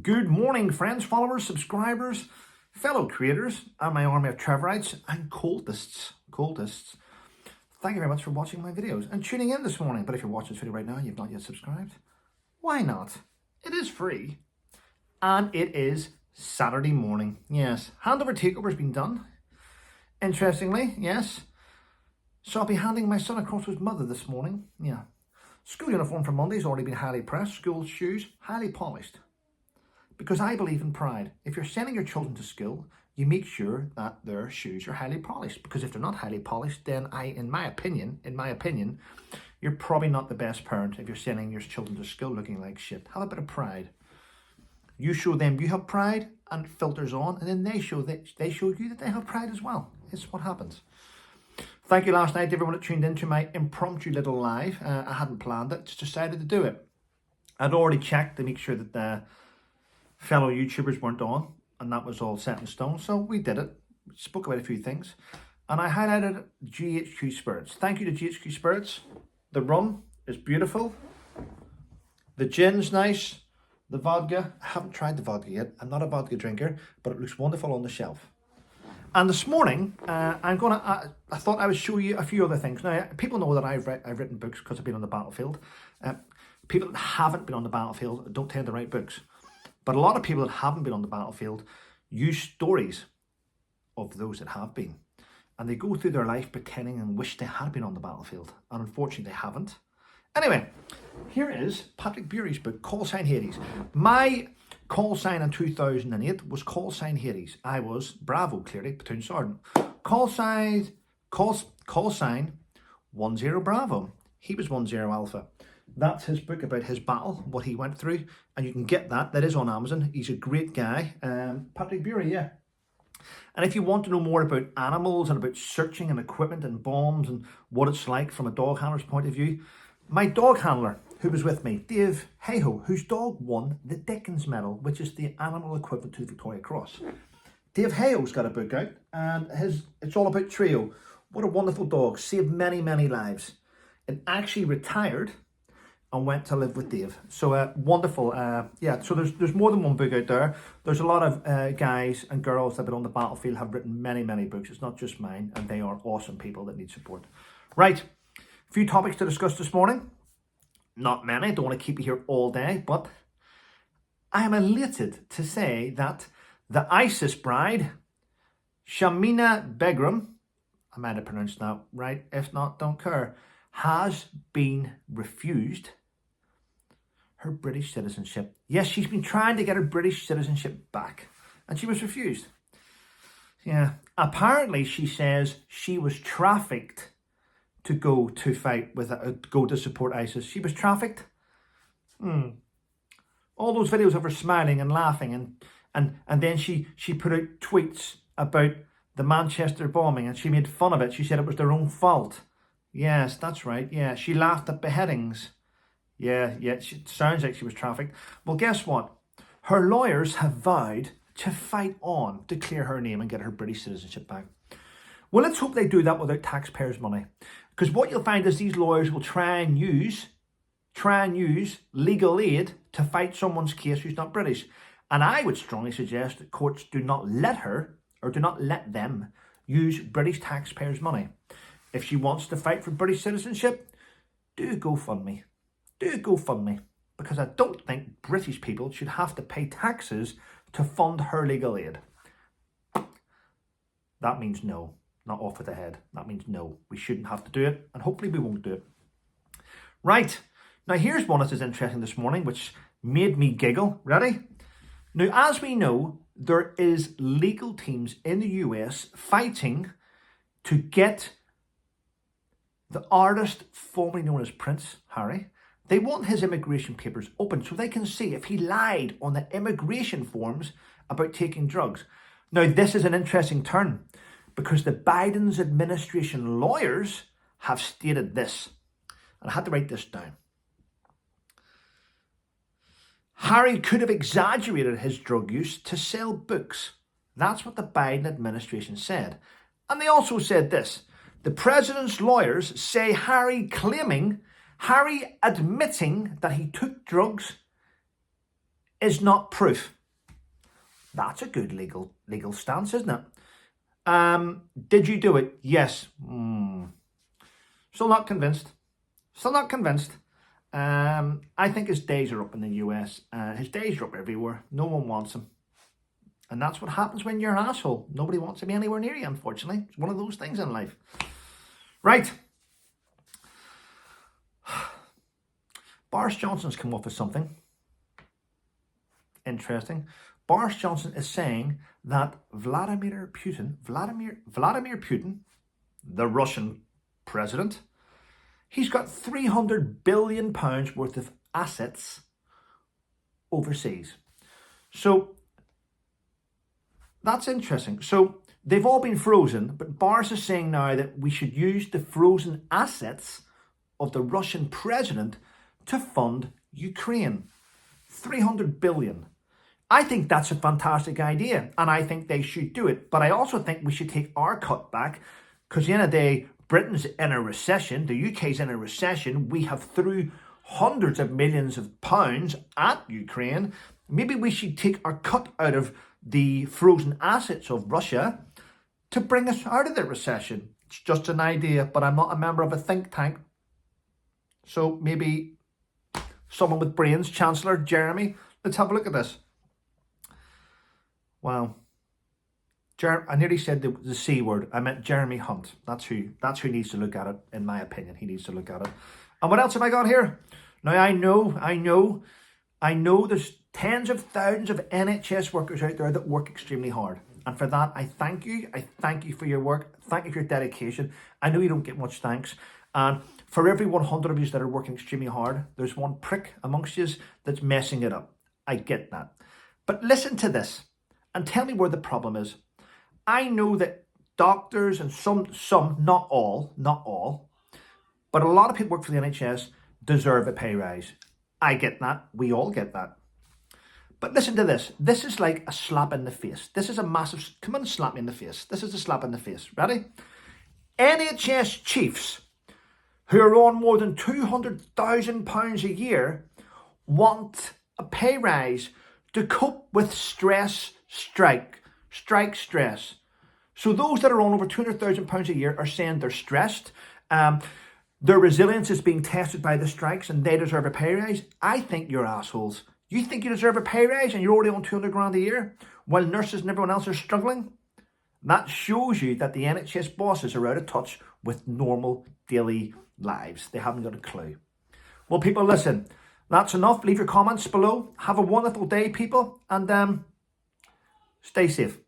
Good morning, friends, followers, subscribers, fellow creators, and my army of Trevorites and cultists. Thank you very much for watching my videos and tuning in this morning. But if you're watching this video right now and you've not yet subscribed, why not? It is free. And it is Saturday morning. Yes, handover takeover's been done. Interestingly, yes. So I'll be handing my son across to his mother this morning. Yeah. School uniform for Monday's already been highly pressed. School shoes, highly polished. Because I believe in pride. If you're sending your children to school, you make sure that their shoes are highly polished. Because if they're not highly polished, then in my opinion, you're probably not the best parent if you're sending your children to school looking like shit. Have a bit of pride. You show them you have pride and it filters on, and then they show you that they have pride as well. It's what happens. Thank you last night to everyone that tuned into my impromptu little live. I hadn't planned it, just decided to do it. I'd already checked to make sure that the fellow YouTubers weren't on, and that was all set in stone. So we did it. Spoke about a few things, and I highlighted GHQ Spirits. Thank you to GHQ Spirits. The rum is beautiful. The gin's nice. The vodka, I haven't tried the vodka yet. I'm not a vodka drinker, but it looks wonderful on the shelf. And this morning, I thought I would show you a few other things. Now, people know that I've written books because I've been on the battlefield. People that haven't been on the battlefield don't tend to write books. But a lot of people that haven't been on the battlefield use stories of those that have been. And they go through their life pretending and wish they had been on the battlefield. And unfortunately, they haven't. Anyway, here is Patrick Bury's book, Call Sign Hades. My call sign in 2008 was Call Sign Hades. I was, bravo, clearly, platoon sergeant. Call sign 10 Bravo. He was 10 Alpha. That's his book about his battle, what he went through, and you can get that. That is on Amazon. He's a great guy. Patrick Bury, yeah. And if you want to know more about animals and about searching and equipment and bombs and what it's like from a dog handler's point of view, my dog handler who was with me, Dave Hayhoe, whose dog won the Dickens Medal, which is the animal equivalent to the Victoria Cross. Dave Hayhoe's got a book out, and it's all about Trio. What a wonderful dog, saved many, many lives. And actually retired and went to live with Dave. So wonderful. Yeah, so there's more than one book out there. There's a lot of guys and girls that have been on the battlefield, have written many, many books. It's not just mine, and they are awesome people that need support. Right, a few topics to discuss this morning. Not many, I don't want to keep you here all day, but I am elated to say that the ISIS bride, Shamina Begum, I might have pronounced that right, if not, don't care, has been refused her British citizenship. Yes, she's been trying to get her British citizenship back, and she was refused. Yeah, apparently she says she was trafficked to go to fight with, go to support ISIS. She was trafficked. All those videos of her smiling and laughing, and then she put out tweets about the Manchester bombing, and she made fun of it. She said it was their own fault. Yes, that's right. Yeah, she laughed at beheadings. Yeah, it sounds like she was trafficked. Well, guess what? Her lawyers have vowed to fight on to clear her name and get her British citizenship back. Well, let's hope they do that without taxpayers' money. Because what you'll find is these lawyers will try and use legal aid to fight someone's case who's not British. And I would strongly suggest that courts do not let her, or do not let them, use British taxpayers' money. If she wants to fight for British citizenship, do GoFundMe. Do GoFundMe. Because I don't think British people should have to pay taxes to fund her legal aid. That means no. Not off with the head. That means no. We shouldn't have to do it, and hopefully we won't do it. Right. Now here's one that is interesting this morning, which made me giggle. Ready? Now, as we know, there is legal teams in the US fighting to get the artist formerly known as Prince Harry. They want his immigration papers open so they can see if he lied on the immigration forms about taking drugs. Now, this is an interesting turn, because the Biden's administration lawyers have stated this. And I had to write this down. Harry could have exaggerated his drug use to sell books. That's what the Biden administration said. And they also said this. The president's lawyers say Harry admitting that he took drugs is not proof. That's a good legal stance, isn't it? Did you do it? Yes. Still not convinced. Still not convinced. I think his days are up in the US. His days are up everywhere. No one wants him. And that's what happens when you're an asshole. Nobody wants to be anywhere near you, unfortunately. It's one of those things in life. Right. Boris Johnson's come up with something interesting. Boris Johnson is saying that Vladimir Putin, the Russian president, he's got £300 billion worth of assets overseas. So that's interesting. So they've all been frozen, but Boris is saying now that we should use the frozen assets of the Russian president to fund Ukraine. 300 billion. I think that's a fantastic idea, and I think they should do it. But I also think we should take our cut back, because at the end of the day, Britain's in a recession, the UK's in a recession. We have threw hundreds of millions of pounds at Ukraine. Maybe we should take our cut out of the frozen assets of Russia to bring us out of the recession. It's just an idea, but I'm not a member of a think tank. So maybe someone with brains, Chancellor Jeremy, let's have a look at this. Wow. I nearly said the C word. I meant Jeremy Hunt. That's who needs to look at it, in my opinion. He needs to look at it. And what else have I got here? Now, I know there's tens of thousands of NHS workers out there that work extremely hard. And for that, I thank you. I thank you for your work. Thank you for your dedication. I know you don't get much thanks. And for every 100 of you that are working extremely hard, there's one prick amongst you that's messing it up. I get that. But listen to this and tell me where the problem is. I know that doctors and some, not all, but a lot of people work for the NHS deserve a pay rise. I get that. We all get that. But listen to this. This is like a slap in the face. This is a massive, come on, slap me in the face. This is a slap in the face. Ready? NHS chiefs who are on more than £200,000 a year want a pay rise to cope with stress, strike stress. So those that are on over £200,000 a year are saying they're stressed. Their resilience is being tested by the strikes and they deserve a pay rise. I think you're assholes. You think you deserve a pay rise and you're already on 200 grand a year while nurses and everyone else are struggling? That shows you that the NHS bosses are out of touch with normal daily lives. They haven't got a clue. Well, people, listen, that's enough. Leave your comments below. Have a wonderful day, people, and stay safe.